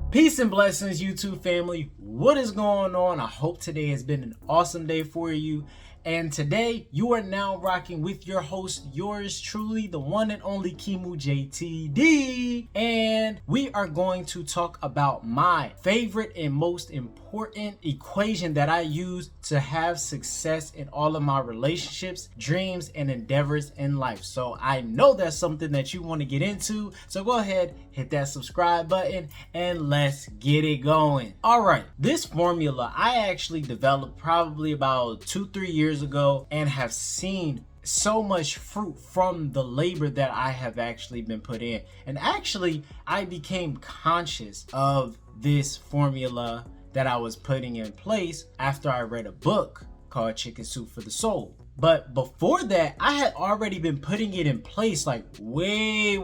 Peace and blessings, YouTube family. What is going on? I hope today has been an awesome day for you. And today you are now rocking with your host, yours truly, the one and only KiMu JTD. And we are going to talk about my favorite and most important equation that I use to have success in all of my relationships, dreams, and endeavors in life. So I know that's something that you want to get into. So go ahead, hit that subscribe button, and let's get it going. All right, this formula I actually developed probably about 2-3 years ago and have seen so much fruit from the labor that I have actually been put in. And actually, I became conscious of this formula that I was putting in place after I read a book called Chicken Soup for the Soul. But before that, I had already been putting it in place like way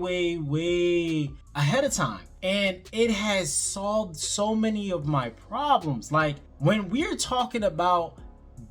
ahead of time. And it has solved so many of my problems. Like when we're talking about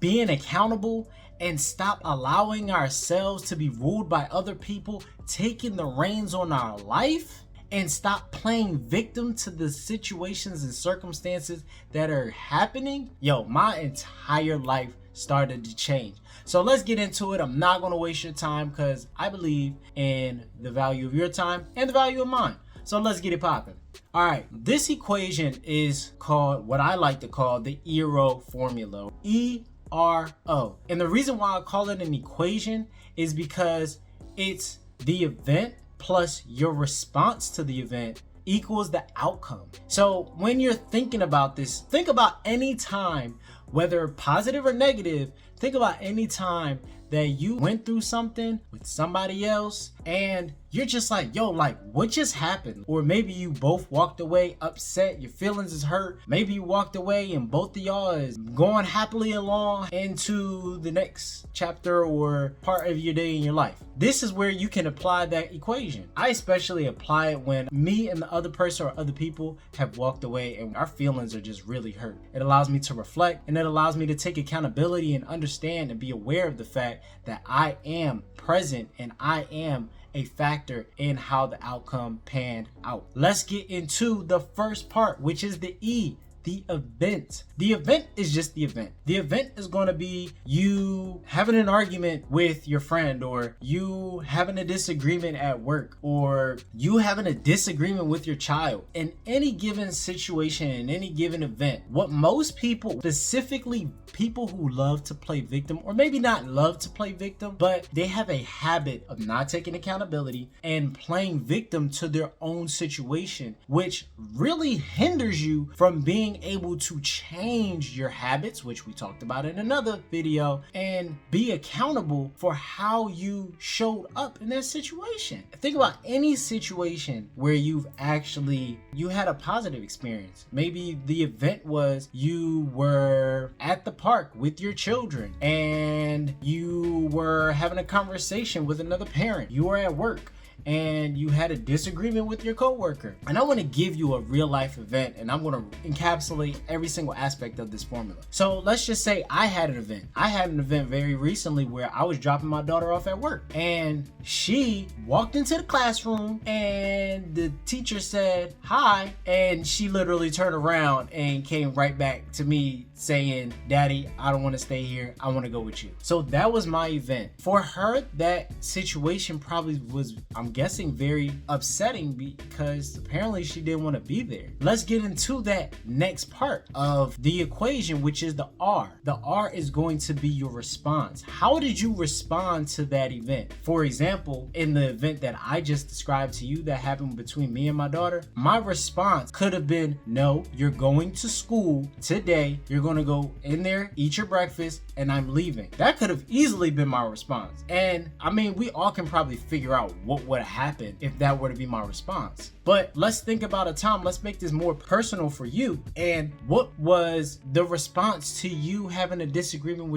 being accountable and stop allowing ourselves to be ruled by other people, taking the reins on our life, and stop playing victim to the situations and circumstances that are happening, yo, my entire life started to change. So let's get into it. I'm not going to waste your time because I believe in the value of your time and the value of mine. So let's get it popping. All right, this equation is called what I like to call the ERO formula. ERO. And the reason why I call it an equation is because it's the event plus your response to the event equals the outcome. So when you're thinking about this, think about any time, whether positive or negative, think about any time that you went through something with somebody else and you're just like, yo, like what just happened? Or maybe you both walked away upset, your feelings is hurt. Maybe you walked away and both of y'all is going happily along into the next chapter or part of your day in your life. This is where you can apply that equation. I especially apply it when me and the other person or other people have walked away and our feelings are just really hurt. It allows me to reflect and it allows me to take accountability and understand and be aware of the fact that I am present and I am a factor in how the outcome panned out. Let's get into the first part, which is the E, the event. The event is just the event. The event is going to be you having an argument with your friend, or you having a disagreement at work, or you having a disagreement with your child. In any given situation, in any given event, what most people, specifically people who love to play victim, or maybe not love to play victim, but they have a habit of not taking accountability and playing victim to their own situation, which really hinders you from being able to change your habits, which we talked about in another video, and be accountable for how you showed up in that situation. Think about any situation where you had a positive experience. Maybe the event was you were at the park with your children and you were having a conversation with another parent. You were at work and you had a disagreement with your coworker. And I want to give you a real life event, and I'm going to encapsulate every single aspect of this formula. So let's just say I had an event. I had an event very recently where I was dropping my daughter off at work, and she walked into the classroom and the teacher said hi, and she literally turned around and came right back to me saying, "Daddy, I don't want to stay here. I want to go with you." So that was my event. For her, that situation probably was, I'm guessing, very upsetting because apparently she didn't want to be there. Let's get into that next part of the equation, which is the R. The R is going to be your response. How did you respond to that event? For example, in the event that I just described to you that happened between me and my daughter, my response could have been, no, you're going to school today. You're going to go in there, eat your breakfast, and I'm leaving. That could have easily been my response. And I mean, we all can probably figure out what would have happened if that were to be my response. But let's think about a time. Let's make this more personal for you. And what was the response to you having a disagreement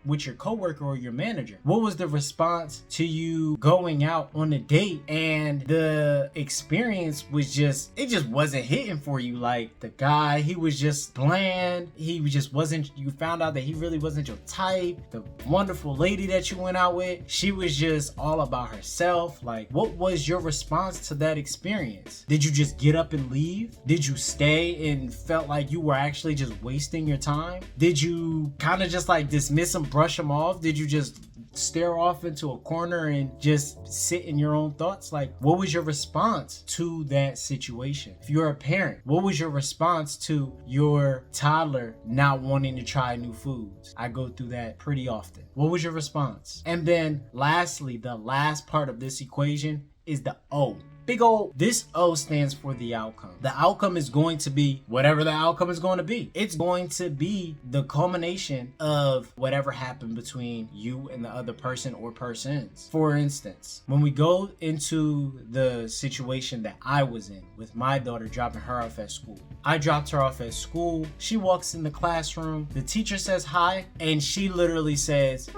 with your coworker or your manager? What was the response to you going out on a date and the experience was just wasn't hitting for you? Like the guy, he was just bland. He just wasn't, you found out that he really wasn't your type. The wonderful lady that you went out with, she was just all about herself. Like, what was your response to that experience? response? Did you just get up and leave? Did you stay and felt like you were actually just wasting your time? Did you kind of just like dismiss them, brush them off? Did you just stare off into a corner and just sit in your own thoughts? Like, what was your response to that situation? If you're a parent, what was your response to your toddler not wanting to try new foods? I go through that pretty often. What was your response? And then lastly, the last part of this equation is the O. Big O. This O stands for the outcome. The outcome is going to be whatever the outcome is going to be. It's going to be the culmination of whatever happened between you and the other person or persons. For instance, when we go into the situation that I was in with my daughter dropping her off at school, I dropped her off at school. She walks in the classroom. The teacher says hi, and she literally says,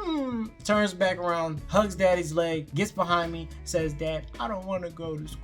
turns back around, hugs daddy's leg, gets behind me, says, "Dad, I don't want to go to school.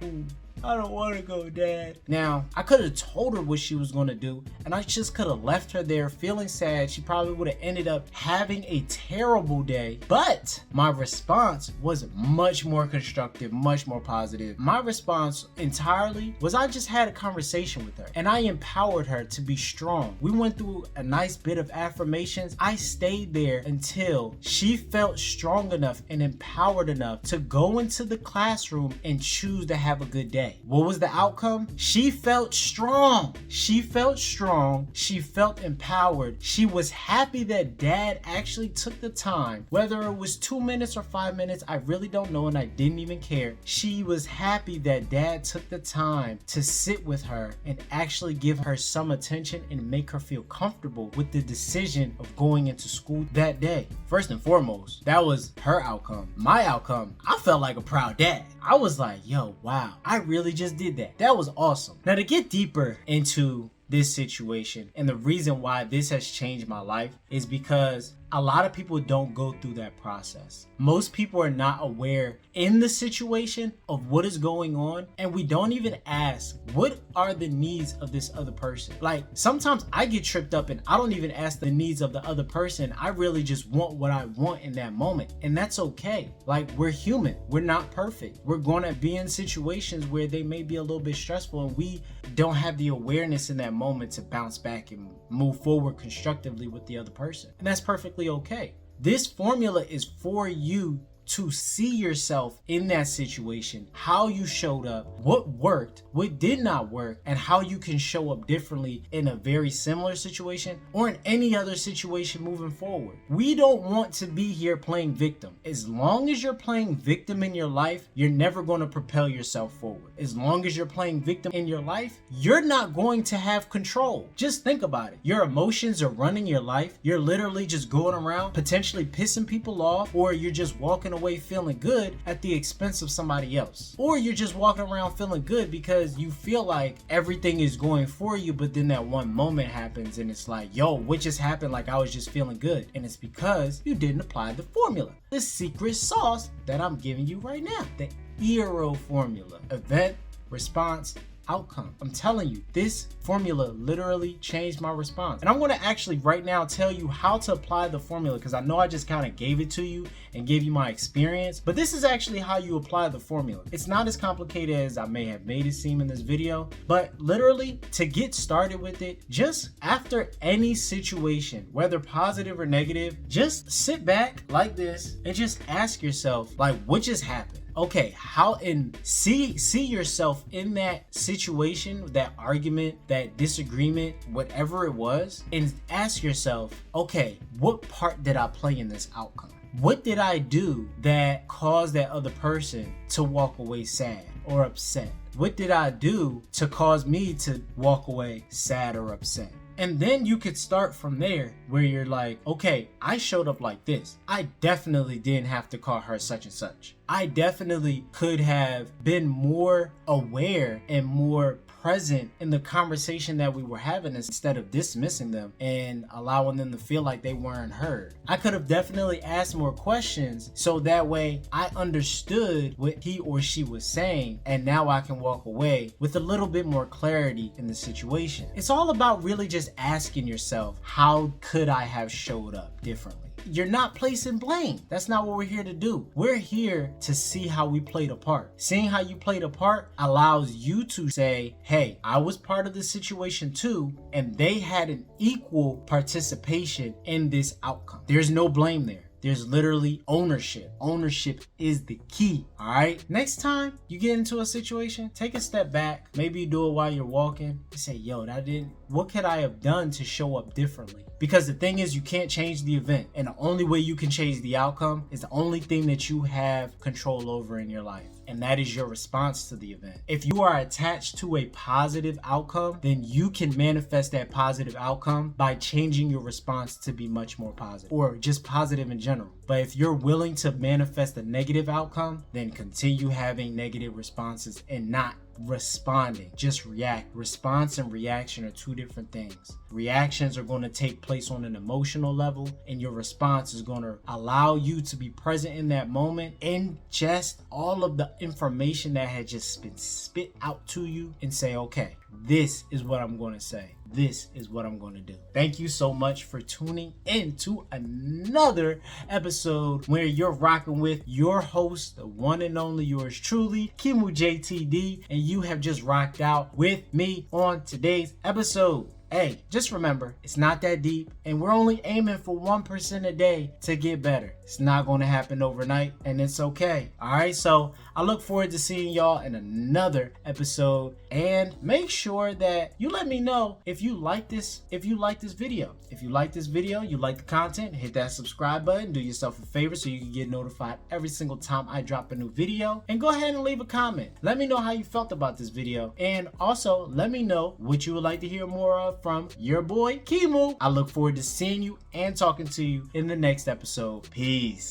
I don't want to go, Dad." Now, I could have told her what she was going to do, and I just could have left her there feeling sad. She probably would have ended up having a terrible day, but my response was much more constructive, much more positive. My response entirely was I just had a conversation with her, and I empowered her to be strong. We went through a nice bit of affirmations. I stayed there until she felt strong enough and empowered enough to go into the classroom and choose to have a good day. What was the outcome? She felt strong. She felt strong. She felt empowered. She was happy that Dad actually took the time, whether it was 2 minutes or 5 minutes, I really don't know, and I didn't even care. She was happy that Dad took the time to sit with her and actually give her some attention and make her feel comfortable with the decision of going into school that day. First and foremost, that was her outcome. My outcome, I felt like a proud dad. I was like, yo, wow, I really just did that. That was awesome. Now, to get deeper into this situation and the reason why this has changed my life is because a lot of people don't go through that process. Most people are not aware in the situation of what is going on, and we don't even ask what are the needs of this other person. Like, sometimes I get tripped up and I don't even ask the needs of the other person. I really just want what I want in that moment, and that's okay. Like, we're human. We're not perfect. We're going to be in situations where they may be a little bit stressful, and we don't have the awareness in that moment to bounce back and move forward constructively with the other person, and that's perfectly okay. This formula is for you to see yourself in that situation, how you showed up, what worked, what did not work, and how you can show up differently in a very similar situation or in any other situation moving forward. We don't want to be here playing victim. As long as you're playing victim in your life, you're never going to propel yourself forward. As long as you're playing victim in your life, you're not going to have control. Just think about it. Your emotions are running your life. You're literally just going around potentially pissing people off, or you're just walking away feeling good at the expense of somebody else, or you're just walking around feeling good because you feel like everything is going for you, but then that one moment happens and it's like, yo, what just happened? Like, I was just feeling good, and it's because you didn't apply the formula, the secret sauce that I'm giving you right now, the ERO formula: event, response, outcome. I'm telling you, this formula literally changed my response. And I'm going to actually right now tell you how to apply the formula, because I know I just kind of gave it to you and gave you my experience, but this is actually how you apply the formula. It's not as complicated as I may have made it seem in this video, but literally, to get started with it, just after any situation, whether positive or negative, just sit back like this and just ask yourself, like, what just happened? Okay, how, and see yourself in that situation, that argument, that disagreement, whatever it was, and ask yourself, okay, what part did I play in this outcome? What did I do that caused that other person to walk away sad or upset? What did I do to cause me to walk away sad or upset? And then you could start from there, where you're like, okay, I showed up like this. I definitely didn't have to call her such and such. I definitely could have been more aware and more present in the conversation that we were having, instead of dismissing them and allowing them to feel like they weren't heard. I could have definitely asked more questions, so that way I understood what he or she was saying, and now I can walk away with a little bit more clarity in the situation. It's all about really just asking yourself, how could I have showed up differently? you're not placing blame. That's not what we're here to do. We're here to see how we played a part. Seeing how you played a part allows you to say, hey, I was part of the situation too, and they had an equal participation in this outcome. There's no blame there. There's literally ownership. Ownership is the key, all right? Next time you get into a situation, take a step back. Maybe you do it while you're walking. You say, yo, what could I have done to show up differently? Because the thing is, you can't change the event. And the only way you can change the outcome is the only thing that you have control over in your life. And that is your response to the event. If you are attached to a positive outcome, then you can manifest that positive outcome by changing your response to be much more positive, or just positive in general. But if you're willing to manifest a negative outcome, then continue having negative responses and not responding. Just react. Response and reaction are two different things. Reactions are going to take place on an emotional level, and your response is going to allow you to be present in that moment, ingest all of the information that had just been spit out to you, and say, okay, this is what I'm going to say. This is what I'm going to do. Thank you so much for tuning in to another episode where you're rocking with your host, the one and only yours truly, KiMu JTD, and you have just rocked out with me on today's episode. Hey, just remember, it's not that deep, and we're only aiming for 1% a day to get better. It's not going to happen overnight, and it's okay. All right, so I look forward to seeing y'all in another episode, and make sure that you let me know if you like this video. If you like this video, you like the content, hit that subscribe button, do yourself a favor so you can get notified every single time I drop a new video, and go ahead and leave a comment. Let me know how you felt about this video, and also let me know what you would like to hear more of from your boy KiMu. I look forward to seeing you and talking to you in the next episode. Peace.